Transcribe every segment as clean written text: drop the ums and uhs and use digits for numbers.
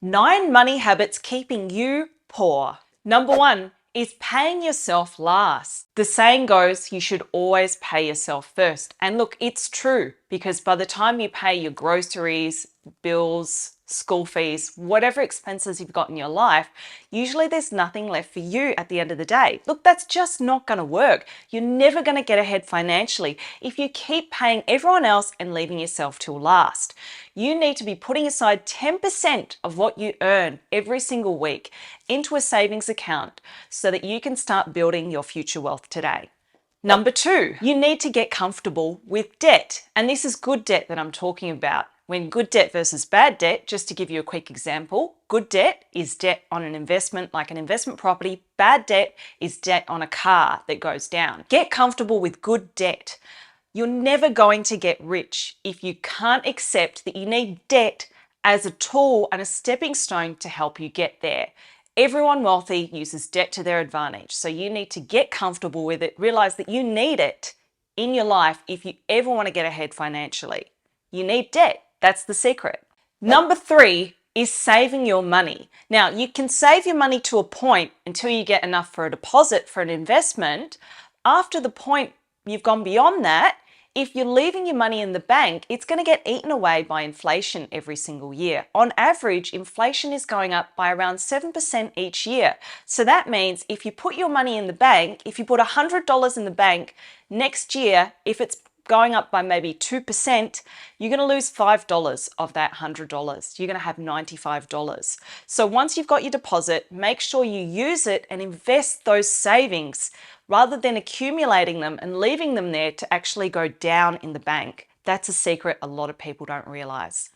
9 money habits keeping you poor. Number 1 is paying yourself last. The saying goes, you should always pay yourself first. And look, it's true, because by the time you pay your groceries, bills, school fees, whatever expenses you've got in your life, usually there's nothing left for you at the end of the day. Look, that's just not going to work. You're never going to get ahead financially if you keep paying everyone else and leaving yourself till last. You need to be putting aside 10% of what you earn every single week into a savings account so that you can start building your future wealth today. Number 2, you need to get comfortable with debt. And this is good debt that I'm talking about. When good debt versus bad debt, just to give you a quick example, good debt is debt on an investment like an investment property. Bad debt is debt on a car that goes down. Get comfortable with good debt. You're never going to get rich if you can't accept that you need debt as a tool and a stepping stone to help you get there. Everyone wealthy uses debt to their advantage. So you need to get comfortable with it, realize that you need it in your life if you ever want to get ahead financially. You need debt. That's the secret. Number 3 is saving your money. Now, you can save your money to a point until you get enough for a deposit for an investment. After the point you've gone beyond that, if you're leaving your money in the bank, it's going to get eaten away by inflation every single year. On average, inflation is going up by around 7% each year. So that means if you put your money in the bank, if you put $100 in the bank next year, if it's going up by maybe 2%, you're going to lose $5 of that $100. You're going to have $95. So once you've got your deposit, make sure you use it and invest those savings rather than accumulating them and leaving them there to actually go down in the bank. That's a secret a lot of people don't realize.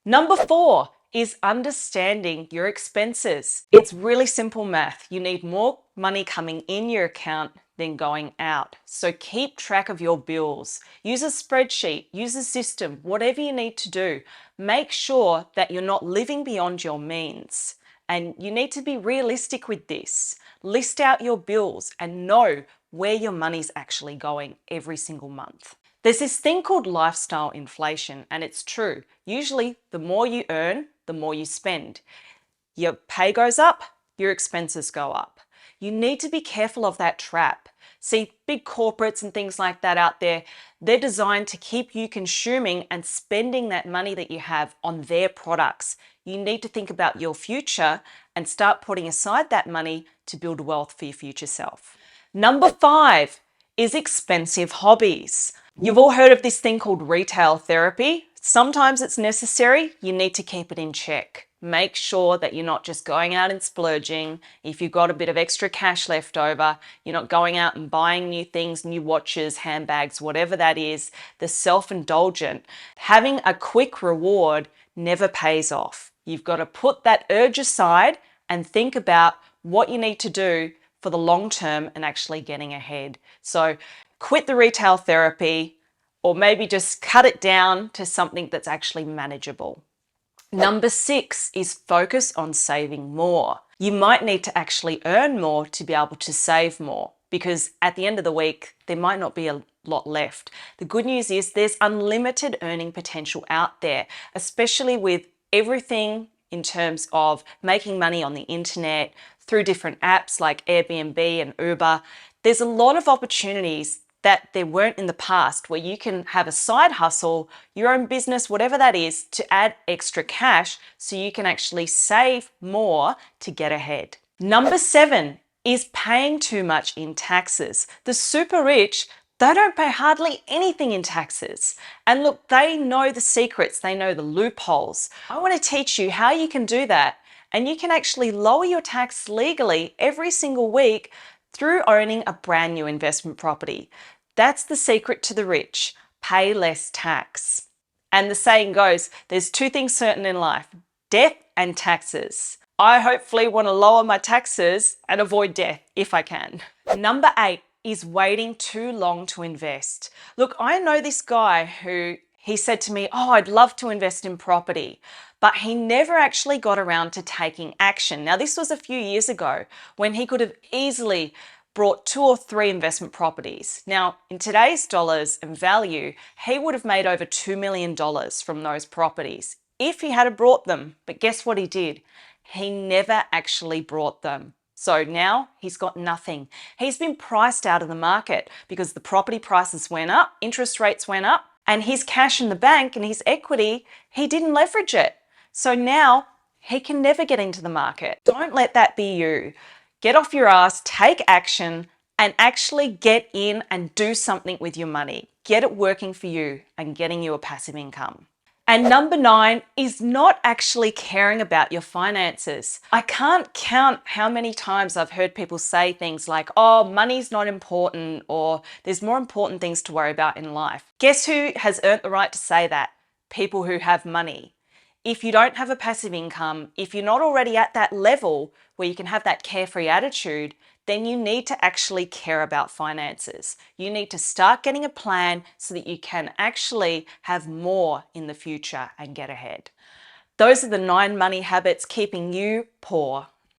Number 4 is understanding your expenses. It's really simple math. You need more money coming in your account than going out. So keep track of your bills. Use a spreadsheet, use a system, whatever you need to do. Make sure that you're not living beyond your means. And you need to be realistic with this. List out your bills and know where your money's actually going every single month. There's this thing called lifestyle inflation, and it's true. Usually, the more you earn, the more you spend. Your pay goes up, your expenses go up. You need to be careful of that trap. See, big corporates and things like that out there, they're designed to keep you consuming and spending that money that you have on their products. You need to think about your future and start putting aside that money to build wealth for your future self. Number 5 is expensive hobbies. You've all heard of this thing called retail therapy. Sometimes it's necessary. You need to keep it in check. Make sure that you're not just going out and splurging. If you've got a bit of extra cash left over, you're not going out and buying new things, new watches, handbags, whatever that is. The self-indulgent. Having a quick reward never pays off. You've got to put that urge aside and think about what you need to do for the long term and actually getting ahead. So quit the retail therapy, or maybe just cut it down to something that's actually manageable. Number 6 is focus on saving more. You might need to actually earn more to be able to save more, because at the end of the week, there might not be a lot left. The good news is there's unlimited earning potential out there, especially with everything in terms of making money on the internet through different apps like Airbnb and Uber. There's a lot of opportunities that there weren't in the past, where you can have a side hustle, your own business, whatever that is, to add extra cash so you can actually save more to get ahead. Number 7 is paying too much in taxes. The super rich, they don't pay hardly anything in taxes. And look, they know the secrets, they know the loopholes. I want to teach you how you can do that, and you can actually lower your tax legally every single week through owning a brand new investment property. That's the secret to the rich. Pay less tax. And the saying goes, there's 2 things certain in life: death and taxes. I hopefully want to lower my taxes and avoid death if I can. Number 8 is waiting too long to invest. Look, I know this guy who he said to me, oh, I'd love to invest in property, but he never actually got around to taking action. Now, this was a few years ago when he could have easily brought 2 or 3 investment properties. Now, in today's dollars and value, he would have made over $2 million from those properties if he had brought them. But guess what he did? He never actually brought them. So now he's got nothing. He's been priced out of the market because the property prices went up, interest rates went up, and his cash in the bank and his equity, he didn't leverage it. So now he can never get into the market. Don't let that be you. Get off your ass, take action, and actually get in and do something with your money. Get it working for you and getting you a passive income. And number 9 is not actually caring about your finances. I can't count how many times I've heard people say things like, oh, money's not important, or there's more important things to worry about in life. Guess who has earned the right to say that? People who have money. If you don't have a passive income, if you're not already at that level where you can have that carefree attitude, then you need to actually care about finances. You need to start getting a plan so that you can actually have more in the future and get ahead. Those are the 9 money habits keeping you poor.